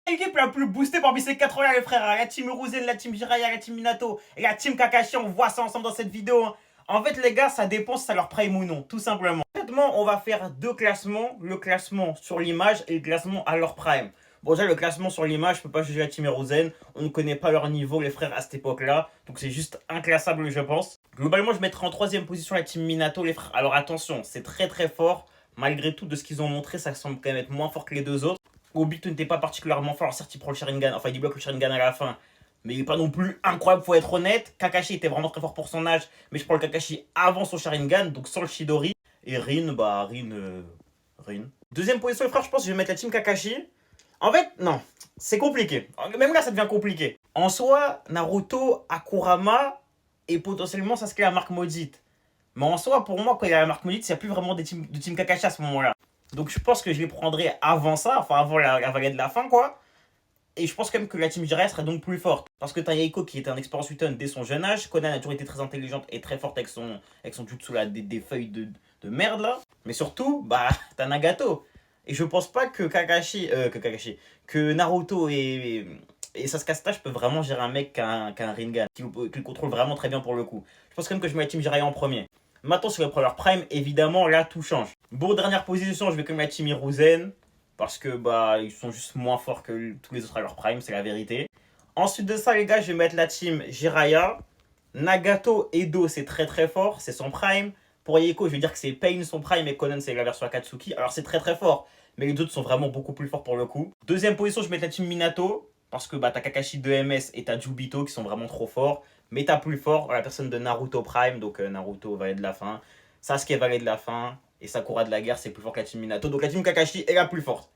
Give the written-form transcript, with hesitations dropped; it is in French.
L'équipe la plus boostée parmi ces 4 là les frères, la team Hiruzen, la team Jiraiya, la team Minato et la team Kakashi, on voit ça ensemble dans cette vidéo. En fait les gars, ça dépend si ça leur prime ou non, tout simplement. Honnêtement, on va faire deux classements, le classement sur l'image et le classement à leur prime. Bon déjà le classement sur l'image, je peux pas juger la team Hiruzen, on ne connaît pas leur niveau les frères à cette époque là, donc c'est juste inclassable je pense. Globalement je mettrai en troisième position la team Minato les frères, alors attention, c'est très très fort, malgré tout de ce qu'ils ont montré, ça semble quand même être moins fort que les deux autres. Obito n'était pas particulièrement fort, certes il prend le Sharingan, enfin il bloque le Sharingan à la fin, mais il est pas non plus incroyable, faut être honnête. Kakashi était vraiment très fort pour son âge, mais je prends le Kakashi avant son Sharingan, donc sans le Chidori. Et Rin, bah Rin. Deuxième position les frères, je pense que je vais mettre la team Kakashi. En fait, non, c'est compliqué. Même là ça devient compliqué. En soi, Naruto, Akurama et potentiellement Sasuke la marque maudite. Mais en soi, pour moi, quand il y a la marque maudite, il n'y a plus vraiment de team Kakashi à ce moment-là. Donc je pense que je les prendrais avant ça, enfin avant la vallée de la fin, quoi. Et je pense quand même que la team Jiraiya serait donc plus forte. Parce que t'as Yaiko qui était un expérience Utah dès son jeune âge. Conan a toujours été très intelligente et très forte avec son jutsu là, des feuilles de merde là. Mais surtout, bah, t'as Nagato. Et je pense pas que que Naruto et Sasuke Stage peuvent vraiment gérer un mec qu'un Rinnegan, qui le contrôle vraiment très bien pour le coup. Je pense quand même que je mets la team Jiraiya en premier. Maintenant, sur les premières prime, évidemment, là, tout change. Bon, dernière position, je vais quand même la team Hiruzen. Parce que, bah, ils sont juste moins forts que tous les autres à leur prime, c'est la vérité. Ensuite de ça, les gars, je vais mettre la team Jiraiya. Nagato Edo, c'est très très fort, c'est son prime. Pour Yeiko, je vais dire que c'est Pain son prime et Conan, c'est la version Akatsuki. Alors, c'est très très fort, mais les autres sont vraiment beaucoup plus forts pour le coup. Deuxième position, je vais mettre la team Minato. Parce que bah, t'as Kakashi 2MS et t'as Jubito qui sont vraiment trop forts. Mais t'as plus fort la personne de Naruto Prime, donc Naruto Vallée de la Fin. Sasuke Vallée de la Fin. Et Sakura de la Guerre, c'est plus fort que la team Minato. Donc la team Kakashi est la plus forte.